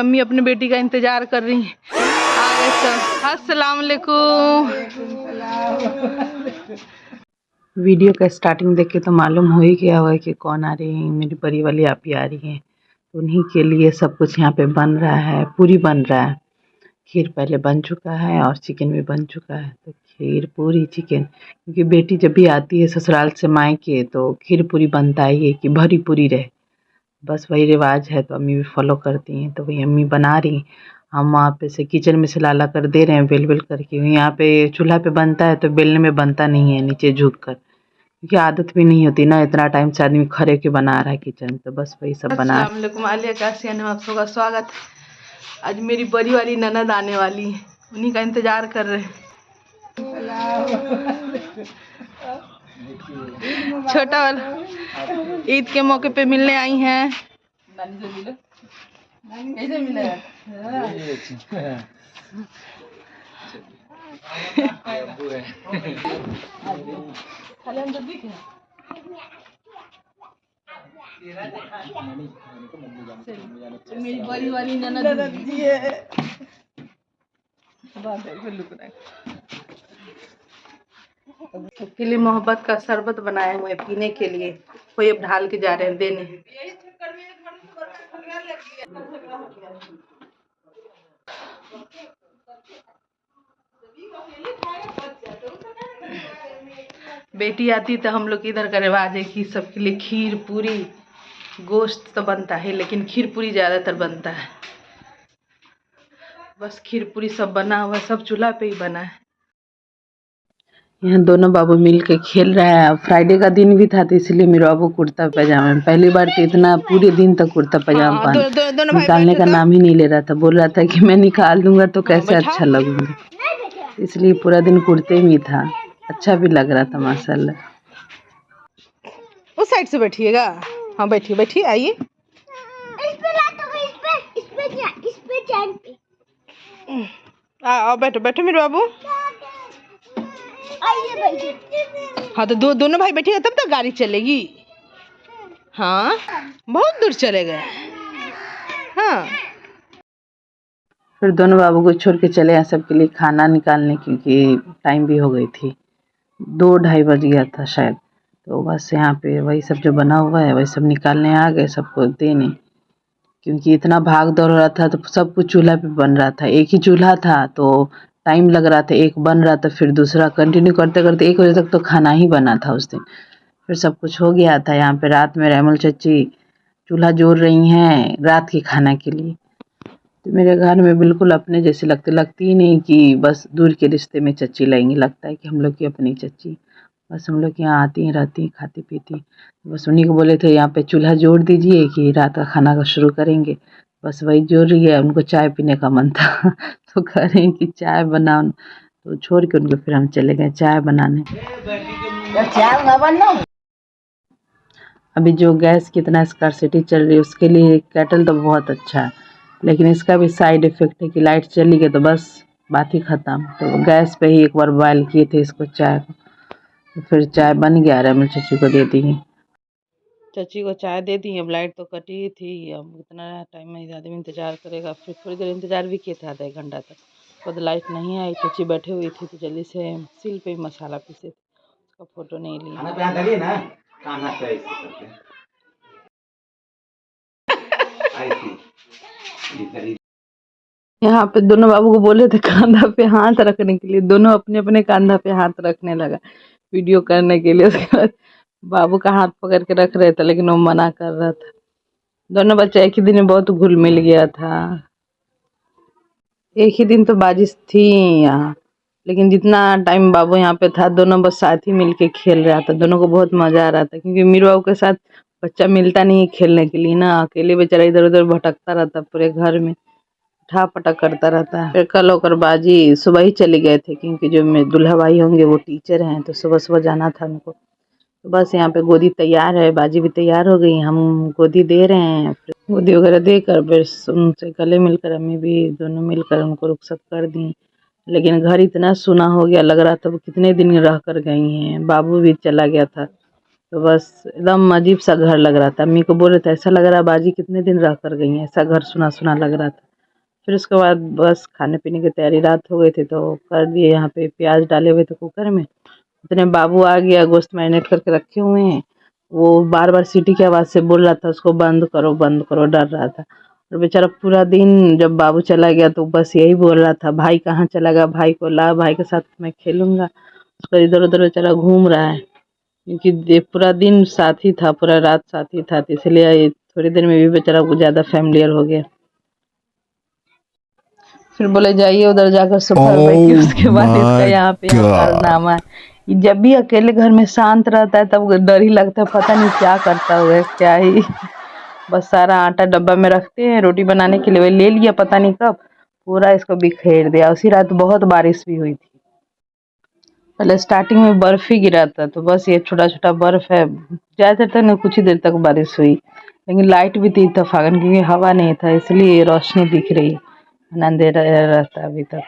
अम्मी अपनी बेटी का इंतजार कर रही हैं। आ गए सब। अस्सलाम वालेकुम। वीडियो का स्टार्टिंग देख के तो मालूम हो ही गया हुआ है कि कौन आ रही है। मेरी बड़ी वाली आप ही आ रही हैं। उन्हीं के लिए सब कुछ यहाँ पे बन रहा है। पूरी बन रहा है, खीर पहले बन चुका है और चिकन भी बन चुका है। तो खीर पूरी चिकन, क्योंकि बेटी जब भी आती है ससुराल से मायके तो खीर पूरी बनता ही है कि भरी पूरी रहे। बस वही रिवाज है तो अम्मी भी फॉलो करती हैं। तो वही अम्मी बना रही, हम वहाँ पे से किचन में से लाला कर दे रहे हैं बेल बेल करके। यहाँ पे चूल्हा पे बनता है तो बेलने में बनता नहीं है नीचे झुक कर, क्योंकि आदत भी नहीं होती ना, इतना टाइम से आदमी खड़े के बना रहा है किचन। तो बस वही सब बना। अस्सलाम वालेकुम आलिया कासिया में आप सबका स्वागत है। आज मेरी बड़ी वाली ननद आने वाली है, उन्हीं का इंतजार कर रहे हैं। छोटा वाला ईद के मौके पे मिलने आई हैं। नानी से मिले, कैसे मिले? मेरी बड़ी वाली ननद जी है। सबके लिए मोहब्बत का शरबत बनाए हुए पीने के लिए, कोई अब ढाल के जा रहे हैं देने। बेटी आती तो हम लोग इधर का रिवाज है कि सबके लिए खीर पूरी, गोश्त तो बनता है लेकिन खीर पूरी ज़्यादातर बनता है। बस खीर पूरी सब बना हुआ, सब चूल्हा पे ही बना है। यहाँ दोनों बाबू मिल के खेल रहा है। फ्राइडे का दिन भी था तो इसलिए मेरे बाबू कुर्ता पजामा में, पहली बार तो इतना पूरे दिन तक कुर्ता पजामा पहन, निकालने का नाम ही नहीं ले रहा था। बोल रहा था कि मैं निकाल दूंगा तो कैसे अच्छा लगूंगा, इसलिए पूरा दिन कुर्ते में था। अच्छा भी लग रहा था माशाल्लाह। उस साइड से बैठिएगा। हाँ बैठिए बैठिए, आइए। आओ बैठो बैठो मेरे बाबू। हाँ तो दोनों भाई बैठिएगा तब तक गाड़ी चलेगी। हाँ बहुत दूर चले गए। हाँ फिर दोनों बाबू को छोड़ के चले आए सबके लिए खाना निकालने, क्योंकि टाइम भी हो गई थी, 2-2:30 बज गया था शायद। तो बस यहाँ पे वही सब जो बना हुआ है वही सब निकालने आ गए सबको देने, क्योंकि इतना भाग दौड़ रहा था तो सब कुछ चूल्हा पे बन रहा था। एक ही चूल्हा था तो टाइम लग रहा था, एक बन रहा था फिर दूसरा कंटिन्यू करते करते 1 बजे तक तो खाना ही बना था उस दिन। फिर सब कुछ हो गया था। यहाँ पे रात में रहमुल चची चूल्हा जोड़ रही हैं रात के खाना के लिए। तो मेरे घर में बिल्कुल अपने जैसे लगती ही नहीं कि बस दूर के रिश्ते में चची लगेंगी, लगता है कि हम लोग की अपनी चची। बस हम लोग यहाँ आती हैं रहती हैं खाती पीती। बस उन्हीं को बोले थे यहाँ पे चूल्हा जोड़ दीजिए कि रात का खाना का शुरू करेंगे। बस वही जोड़ रही है, उनको चाय पीने का मन था तो कह रहे हैं कि चाय बनाओ, तो छोड़ के उनको फिर हम चले गए चाय बनाने। अभी जो गैस की इतना स्कार्सिटी चल रही है उसके लिए केटल तो बहुत अच्छा है, लेकिन इसका भी साइड इफ़ेक्ट है कि लाइट चली गई तो बस बात ही ख़त्म। तो गैस पे ही एक बार बॉयल किए थे इसको चाय को, तो फिर चाय बन गया। रमन चची को दे दी, चची को चाय दे दी। अब लाइट तो कटी थी, अब इतना टाइम में आदमी इंतज़ार करेगा। फिर थोड़ी देर इंतज़ार भी किए थे, आधा 1 घंटा तक। खुद लाइट नहीं आई, चची बैठी हुई थी तो जल्दी से सिल पे ही मसाला पीसे थे, उसका फ़ोटो नहीं लिया। यहाँ पे दोनों बाबू को बोले थे कंधा पे हाथ रखने के लिए, दोनों अपने अपने कंधा पे हाथ रखने लगा वीडियो करने के लिए। उसके बाद बाबू का हाथ पकड़ के रख रहे थे लेकिन वो मना कर रहा था। दोनों बच्चे एक ही दिन में बहुत घुल मिल गया था। एक ही दिन तो बारिश थी यहाँ, लेकिन जितना टाइम बाबू यहाँ पे था दोनों बस साथ ही मिल के खेल रहा था। दोनों को बहुत मजा आ रहा था, क्योंकि मीरू बाबू के साथ बच्चा मिलता नहीं है खेलने के लिए ना, अकेले बेचारा इधर उधर भटकता रहता पूरे घर में, ठा पटक करता रहता है। फिर कल होकर बाजी सुबह ही चले गए थे, क्योंकि जो मेरे दूल्हा भाई होंगे वो टीचर हैं तो सुबह सुबह जाना था उनको। तो बस यहाँ पे गोदी तैयार है, बाजी भी तैयार हो गई, हम गोदी दे रहे हैं। फिर गोदी वगैरह देकर फिर उनसे गले मिलकर अम्मी भी दोनों मिलकर उनको रुखसत कर दी। लेकिन घर इतना सुना हो गया, लग रहा था वो कितने दिन रह कर गई हैं। बाबू भी चला गया था तो बस एकदम अजीब सा घर लग रहा था। अम्मी को बोले थे ऐसा लग रहा है बाजी कितने दिन रह कर गई हैं, ऐसा घर सुना सुना लग रहा था। फिर उसके बाद बस खाने पीने की तैयारी, रात हो गई थी तो कर दिए। यहाँ पे प्याज डाले हुए थे कुकर में। इतने बाबू आ गया, गोश्त मैरिनेट करके रखे हुए हैं। वो बार बार सीटी की आवाज़ से बोल रहा था उसको बंद करो, डर रहा था। और बेचारा पूरा दिन जब बाबू चला गया तो बस यही बोल रहा था, भाई कहाँ चला गया, भाई को ला, भाई के साथ मैं खेलूंगा। उसका इधर उधर बेचारा घूम रहा है, क्योंकि पूरा दिन साथ ही था, पूरा रात साथ ही था, तो इसलिए ये थोड़ी देर में भी बेचारा को ज़्यादा फैमिलियर हो गया। फिर बोले जाइए उधर जाकर सोफा पे बैठिए, Oh उसके बाद इसका my यहाँ god. कारनामा है। ये जब भी अकेले घर में शांत रहता है तब डर ही लगता है, पता नहीं क्या करता हुआ है, क्या ही। बस सारा आटा डब्बा में रखते हैं रोटी बनाने के लिए, वही ले लिया पता नहीं कब, पूरा इसको बिखेर दिया। उसी रात बहुत बारिश भी हुई थी। पहले स्टार्टिंग में बर्फ ही गिरा था, तो बस ये छोटा छोटा बर्फ है। ज्यादा देर तक नहीं, कुछ ही देर तक बारिश हुई, लेकिन लाइट भी थी इत्तेफाकन, क्योंकि हवा नहीं था इसलिए रोशनी दिख रही है, अंधेरा रहता अभी तक।